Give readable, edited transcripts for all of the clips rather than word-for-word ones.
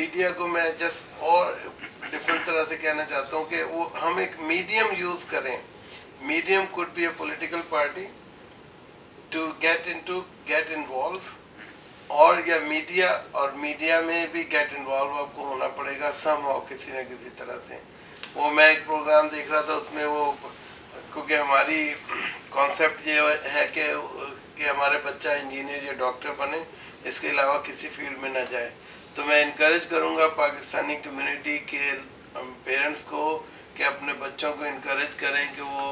Media को मैं just और डिफरेंट तरह से कहना चाहता हूँ कि वो हम एक मीडियम यूज करें. Medium could be a political party to get involve, और या मीडिया में भी गेट इन्वॉल्व आपको होना पड़ेगा समहाउ, किसी न किसी तरह से. वो मैं एक प्रोग्राम देख रहा था, उसमें वो क्योंकि हमारी कॉन्सेप्ट ये है कि हमारे बच्चा इंजीनियर या डॉक्टर बने, इसके अलावा किसी फील्ड में न जाए. तो मैं इनकरेज करूंगा पाकिस्तानी कम्युनिटी के पेरेंट्स को कि अपने बच्चों को इनकरेज करें कि वो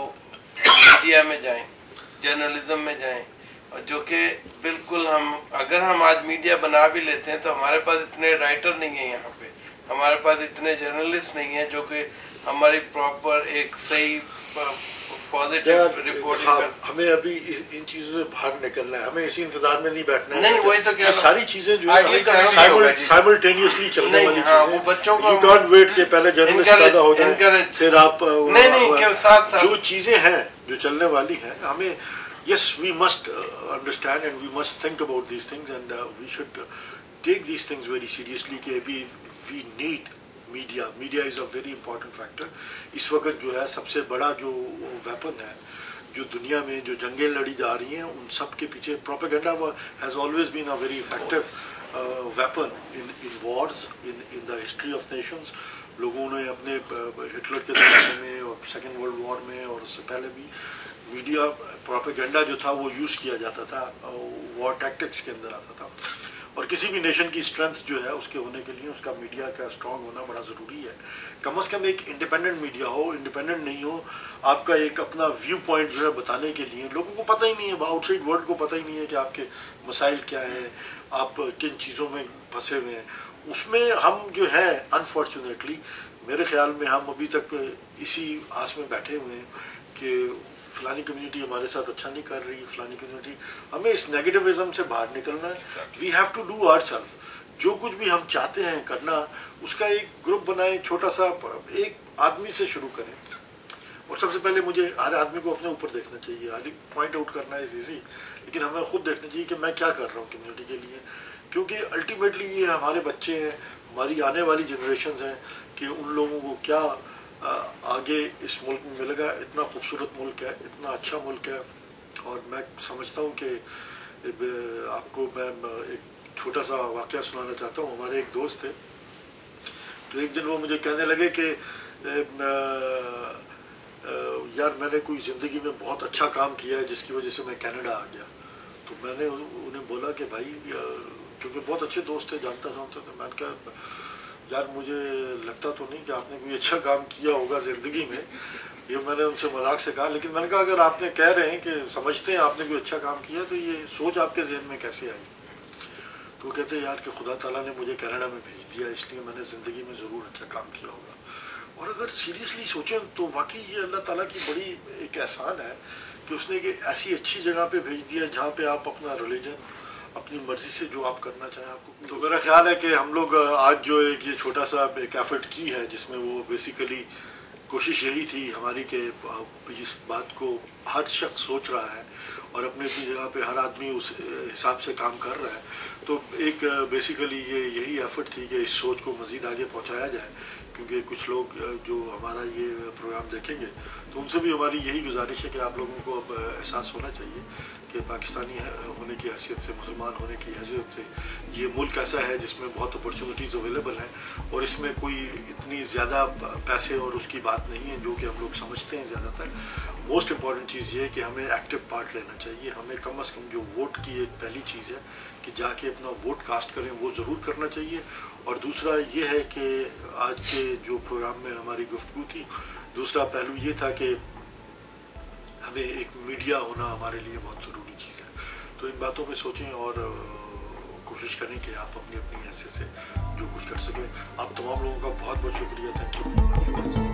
मीडिया में जाएं, जर्नलिज्म में जाएं. और जो कि बिल्कुल अगर हम आज मीडिया बना भी लेते हैं तो हमारे पास इतने राइटर नहीं है यहाँ पे, हमारे पास इतने जर्नलिस्ट नहीं है जो कि हमारी प्रॉपर एक सही पॉजिटिव रिपोर्टिंग. हमें अभी इन चीजों से बाहर निकलना है, हमें इसी इंतजार में नहीं बैठना है. नहीं, वही तो क्या सारी चीजें जो है साइमल्टेनियसली चलने वाली चीजें. बच्चों को यू कांट वेट के पहले जर्नलिस्ट पैदा हो जाए फिर आप साथ जो चीजें हैं जो चलने वाली हैं. हमें yes, we must understand and we must think about these things, and we should take these things very seriously. कि we need media. Media is a very important factor. इस वक्त जो है सबसे बड़ा जो वेपन है जो दुनिया में जो जंगें लड़ी जा रही हैं उन सब के पीछे propaganda has always been a very effective weapon in wars, in the history of nations. लोगों ने अपने हिटलर के ज़माने में और सेकेंड वर्ल्ड वॉर में और उससे पहले भी मीडिया प्रोपेगेंडा जो था वो यूज़ किया जाता था, वॉर टैक्टिक्स के अंदर आता था. और किसी भी नेशन की स्ट्रेंथ जो है उसके होने के लिए उसका मीडिया का स्ट्रांग होना बड़ा ज़रूरी है. कम से कम एक इंडिपेंडेंट मीडिया हो, इंडिपेंडेंट नहीं हो, आपका एक अपना व्यू पॉइंट जो है बताने के लिए. लोगों को पता ही नहीं है, आउटसाइड वर्ल्ड को पता ही नहीं है कि आपके मसाइल क्या है, आप किन चीज़ों में फंसे हुए हैं. उसमें हम जो है अनफॉर्चुनेटली मेरे ख्याल में हम अभी तक इसी आस में बैठे हुए हैं कि फलानी कम्युनिटी हमारे साथ अच्छा नहीं कर रही, फलानी कम्युनिटी. हमें इस नेगेटिविज्म से बाहर निकलना है. We have to do ourselves. जो कुछ भी हम चाहते हैं करना उसका एक ग्रुप बनाएं, छोटा सा एक आदमी से शुरू करें. और सबसे पहले मुझे हर आदमी को अपने ऊपर देखना चाहिए. हर एक पॉइंट आउट करना इज ईजी, लेकिन हमें खुद देखना चाहिए कि मैं क्या कर रहा हूँ कम्युनिटी के लिए. क्योंकि अल्टीमेटली ये हमारे बच्चे हैं, हमारी आने वाली जनरेशन हैं कि उन लोगों को क्या आगे इस मुल्क में मिलेगा. इतना खूबसूरत मुल्क है, इतना अच्छा मुल्क है. और मैं समझता हूँ कि आपको मैं एक छोटा सा वाक़या सुनाना चाहता हूँ. हमारे एक दोस्त थे, तो एक दिन वो मुझे कहने लगे कि यार मैंने कोई ज़िंदगी में बहुत अच्छा काम किया है जिसकी वजह से मैं कनाडा आ गया. तो मैंने उन्हें बोला कि भाई, क्योंकि बहुत अच्छे दोस्त थे, जानता था तो मैंने कहा यार मुझे लगता तो नहीं कि आपने कोई अच्छा काम किया होगा ज़िंदगी में. ये मैंने उनसे मजाक से कहा, लेकिन मैंने कहा अगर आपने कह रहे हैं कि समझते हैं आपने कोई अच्छा काम किया तो ये सोच आपके जहन में कैसे आई. तो वो कहते हैं यार कि खुदा ताला ने मुझे कनाडा में भेज दिया, इसलिए मैंने ज़िंदगी में ज़रूर अच्छा काम किया होगा. और अगर सीरियसली सोचें तो वाकई ये अल्लाह ताला की बड़ी एक एहसान है कि उसने एक ऐसी अच्छी जगह पे भेज दिया जहाँ पे आप अपना रिलीजन अपनी मर्जी से जो आप करना चाहें आपको. तो मेरा ख्याल है कि हम लोग आज जो एक ये छोटा सा एक एफर्ट की है जिसमें वो बेसिकली कोशिश यही थी हमारी कि इस बात को हर शख्स सोच रहा है और अपनी अपनी जगह पे हर आदमी उस हिसाब से काम कर रहा है. तो एक बेसिकली ये यही एफर्ट थी कि इस सोच को मज़ीद आगे पहुंचाया जाए. क्योंकि कुछ लोग जो हमारा ये प्रोग्राम देखेंगे तो उनसे भी हमारी यही गुजारिश है कि आप लोगों को अब एहसास होना चाहिए कि पाकिस्तानी होने की हैसियत से, मुसलमान होने की हैसियत से ये मुल्क ऐसा है जिसमें बहुत अपॉर्चुनिटीज़ अवेलेबल हैं और इसमें कोई इतनी ज़्यादा पैसे और उसकी बात नहीं है जो कि हम लोग समझते हैं ज़्यादातर. मोस्ट इम्पॉर्टेंट चीज़ ये है कि हमें एक्टिव पार्ट लेना चाहिए. हमें कम से कम जो वोट की एक पहली चीज़ है कि जाके अपना वोट कास्ट करें, वो ज़रूर करना चाहिए. और दूसरा ये है कि आज के जो प्रोग्राम में हमारी गुफ्तगू थी, दूसरा पहलू ये था कि हमें एक मीडिया होना हमारे लिए बहुत ज़रूरी चीज़ है. तो इन बातों पे सोचें और कोशिश करें कि आप अपनी अपनी हैसियत से जो कुछ कर सकें. आप तमाम लोगों का बहुत बहुत शुक्रिया. Thank you.